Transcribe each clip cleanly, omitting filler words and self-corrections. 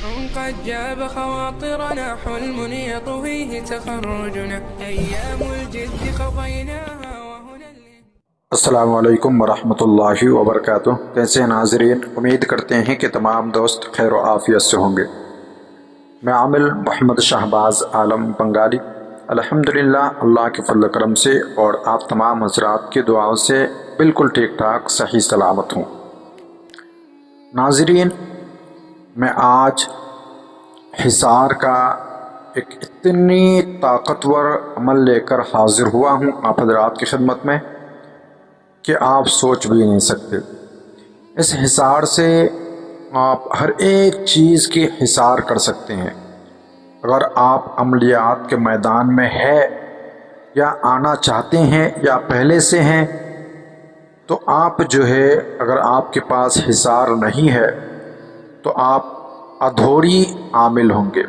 قد جاب خواطرنا حلم يطويه تخرجنا أيام الجد قضيناها وهنا السلام علیکم ورحمۃ اللہ وبرکاتہ۔ کیسے ہیں ناظرین؟ امید کرتے ہیں کہ تمام دوست خیر و عافیت سے ہوں گے۔ میں عامل محمد شہباز عالم بنگالی الحمدللہ اللہ کے فضل و کرم سے اور آپ تمام حضرات کی دعاؤں سے بالکل ٹھیک ٹھاک صحیح سلامت ہوں۔ ناظرین، میں آج حصار کا ایک اتنی طاقتور عمل لے کر حاضر ہوا ہوں آپ حضرات کی خدمت میں کہ آپ سوچ بھی نہیں سکتے۔ اس حصار سے آپ ہر ایک چیز کی حصار کر سکتے ہیں۔ اگر آپ عملیات کے میدان میں ہے یا آنا چاہتے ہیں یا پہلے سے ہیں تو آپ جو ہے، اگر آپ کے پاس حصار نہیں ہے تو آپ ادھوری عامل ہوں گے،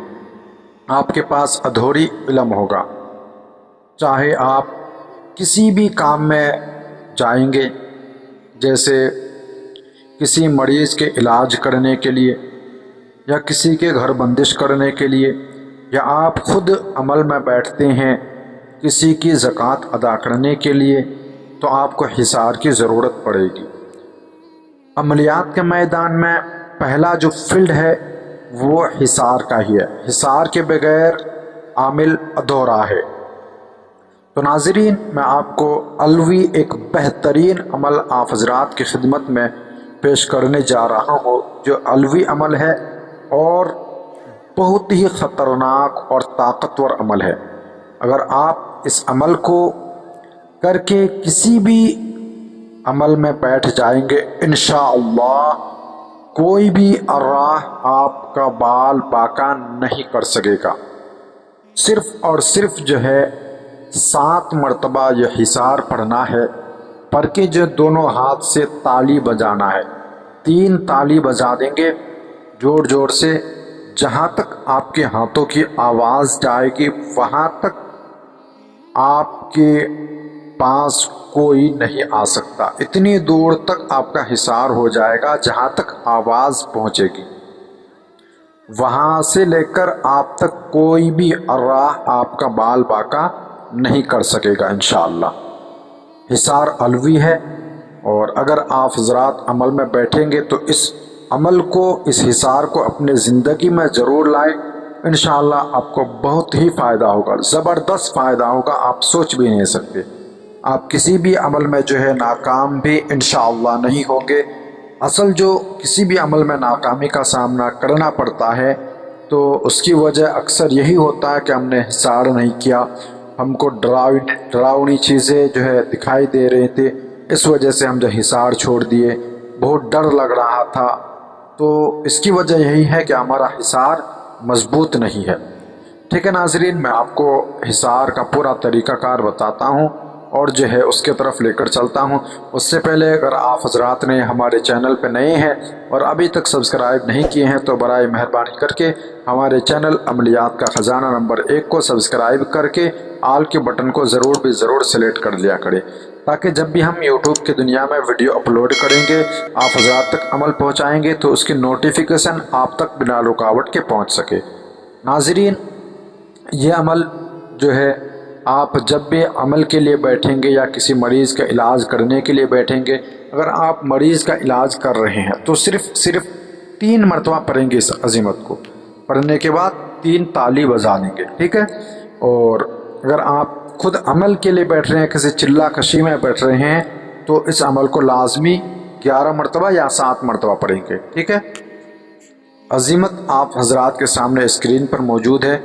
آپ کے پاس ادھوری علم ہوگا۔ چاہے آپ کسی بھی کام میں جائیں گے، جیسے کسی مریض کے علاج کرنے کے لیے یا کسی کے گھر بندش کرنے کے لیے، یا آپ خود عمل میں بیٹھتے ہیں کسی کی زکوٰۃ ادا کرنے کے لیے، تو آپ کو حصار کی ضرورت پڑے گی۔ عملیات کے میدان میں پہلا جو فیلڈ ہے وہ حصار کا ہی ہے۔ حصار کے بغیر عامل ادھورا ہے۔ تو ناظرین، میں آپ کو علوی ایک بہترین عمل آپ حضرات کی خدمت میں پیش کرنے جا رہا ہوں، جو علوی عمل ہے اور بہت ہی خطرناک اور طاقتور عمل ہے۔ اگر آپ اس عمل کو کر کے کسی بھی عمل میں بیٹھ جائیں گے، انشاءاللہ کوئی بھی راہ آپ کا بال باقا نہیں کر سکے گا۔ صرف اور صرف جو ہے 7 مرتبہ یہ حصار پڑھنا ہے، پڑھ کے جو دونوں ہاتھ سے تالی بجانا ہے۔ 3 تالی بجا دیں گے زور زور سے، جہاں تک آپ کے ہاتھوں کی آواز جائے گی وہاں تک آپ کے پاس کوئی نہیں آ سکتا۔ اتنی دور تک آپ کا حصار ہو جائے گا جہاں تک آواز پہنچے گی، وہاں سے لے کر آپ تک کوئی بھی راہ آپ کا بال باقا نہیں کر سکے گا انشاءاللہ۔ حصار علوی ہے، اور اگر آپ حضرات عمل میں بیٹھیں گے تو اس عمل کو، اس حصار کو اپنے زندگی میں ضرور لائیں۔ انشاءاللہ آپ کو بہت ہی فائدہ ہوگا، زبردست فائدہ ہوگا، آپ سوچ بھی نہیں سکتے۔ آپ کسی بھی عمل میں جو ہے ناکام بھی انشاءاللہ نہیں ہوں گے۔ اصل جو کسی بھی عمل میں ناکامی کا سامنا کرنا پڑتا ہے تو اس کی وجہ اکثر یہی ہوتا ہے کہ ہم نے حصار نہیں کیا، ہم کو ڈراؤنی چیزیں جو ہے دکھائی دے رہے تھے، اس وجہ سے ہم جو حصار چھوڑ دیے، بہت ڈر لگ رہا تھا۔ تو اس کی وجہ یہی ہے کہ ہمارا حصار مضبوط نہیں ہے۔ ٹھیک ہے ناظرین، میں آپ کو حصار کا پورا طریقہ کار بتاتا ہوں اور جو ہے اس کے طرف لے کر چلتا ہوں۔ اس سے پہلے اگر آپ حضرات نے ہمارے چینل پہ نئے ہیں اور ابھی تک سبسکرائب نہیں کیے ہیں تو برائے مہربانی کر کے ہمارے چینل عملیات کا خزانہ نمبر 1 کو سبسکرائب کر کے آل کے بٹن کو ضرور سلیکٹ کر لیا کرے، تاکہ جب بھی ہم یوٹیوب کی دنیا میں ویڈیو اپلوڈ کریں گے، آپ حضرات تک عمل پہنچائیں گے تو اس کی نوٹیفیکیشن آپ تک بنا رکاوٹ کے پہنچ سکے۔ ناظرین، یہ عمل جو ہے آپ جب بھی عمل کے لیے بیٹھیں گے یا کسی مریض کا علاج کرنے کے لیے بیٹھیں گے، اگر آپ مریض کا علاج کر رہے ہیں تو صرف 3 مرتبہ پڑھیں گے اس عظیمت کو۔ پڑھنے کے بعد 3 تالی بجا دیں گے، ٹھیک ہے؟ اور اگر آپ خود عمل کے لیے بیٹھ رہے ہیں، کسی چلہ کشی میں بیٹھ رہے ہیں، تو اس عمل کو لازمی 11 مرتبہ یا 7 مرتبہ پڑھیں گے، ٹھیک ہے؟ عظیمت آپ حضرات کے سامنے اسکرین پر موجود ہے۔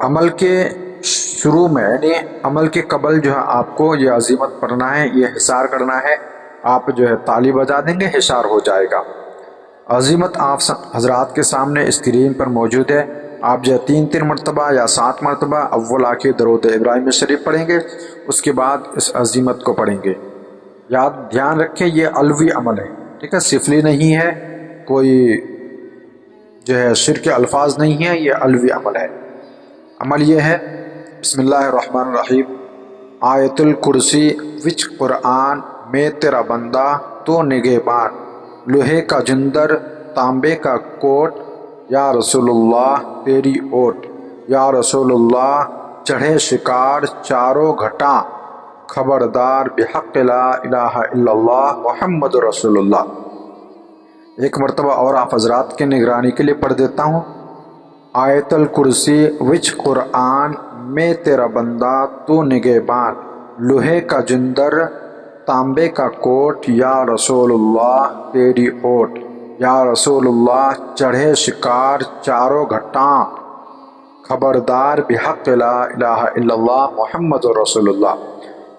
عمل کے شروع میں، یعنی عمل کے قبل جو ہے آپ کو یہ عظیمت پڑھنا ہے، یہ حصار کرنا ہے۔ آپ جو ہے تالی بجا دیں گے، حصار ہو جائے گا۔ عظیمت آپ حضرات کے سامنے اسکرین پر موجود ہے۔ آپ جو 3 مرتبہ یا 7 مرتبہ اول آخر درود ابراہیم شریف پڑھیں گے، اس کے بعد اس عظیمت کو پڑھیں گے۔ دھیان رکھیں، یہ علوی عمل ہے، ٹھیک ہے؟ سفلی نہیں ہے، کوئی جو ہے شرک الفاظ نہیں ہے، یہ علوی عمل ہے۔ عمل یہ ہے، بسم اللہ الرحمن الرحیم۔ آیت الکرسی وچ قرآن میں تیرا بندہ تو نگہبان، لوہے کا جندر تانبے کا کوٹ، یا رسول اللہ تیری اوٹ، یا رسول اللہ چڑھے شکار چاروں گھٹا، خبردار بحق لا الہ الا اللہ محمد رسول اللہ۔ ایک مرتبہ اور آپ حضرات کے نگرانی کے لیے پڑھ دیتا ہوں۔ آیت الکرسی وچ قرآن میں تیرا بندہ تو نگہبان، لوہے کا جندر تانبے کا کوٹ، یا رسول اللہ تیری اوٹ، یا رسول اللہ چڑھے شکار چاروں گھٹاں، خبردار بحق لا الہ الا اللہ محمد رسول اللہ۔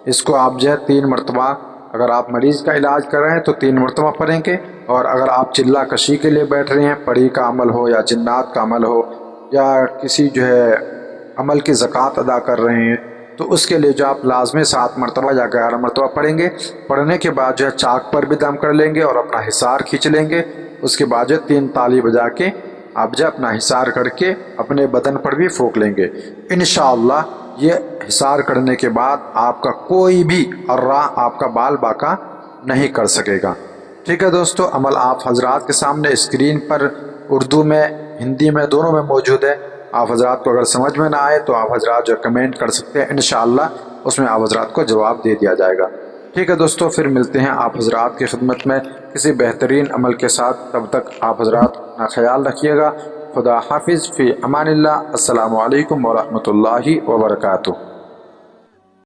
اس کو آپ جو ہے 3 مرتبہ، اگر آپ مریض کا علاج کر رہے ہیں تو 3 مرتبہ پڑھیں گے، اور اگر آپ چلہ کشی کے لیے بیٹھ رہے ہیں، پڑی کا عمل ہو یا جنات کا عمل ہو یا کسی جو ہے عمل کی زکوٰۃ ادا کر رہے ہیں، تو اس کے لیے جو آپ لازمی 7 مرتبہ یا 11 مرتبہ پڑھیں گے۔ پڑھنے کے بعد جو ہے چاک پر بھی دم کر لیں گے اور اپنا حصار کھینچ لیں گے۔ اس کے بعد جو 3 تالی بجا کے آپ جو اپنا حصار کر کے اپنے بدن پر بھی پھونک لیں گے۔ انشاءاللہ یہ حصار کرنے کے بعد آپ کا کوئی بھی ارہ آپ کا بال باقا نہیں کر سکے گا۔ ٹھیک ہے دوستو، عمل آپ حضرات کے سامنے اسکرین پر اردو میں ہندی میں دونوں میں موجود ہے۔ آپ حضرات کو اگر سمجھ میں نہ آئے تو آپ حضرات جو کمنٹ کر سکتے ہیں، انشاءاللہ اس میں آپ حضرات کو جواب دے دیا جائے گا۔ ٹھیک ہے دوستو، پھر ملتے ہیں آپ حضرات کی خدمت میں کسی بہترین عمل کے ساتھ۔ تب تک آپ حضرات اپنا خیال رکھیے گا۔ خدا حافظ، فی امان اللہ۔ السلام علیکم ورحمۃ اللہ وبرکاتہ۔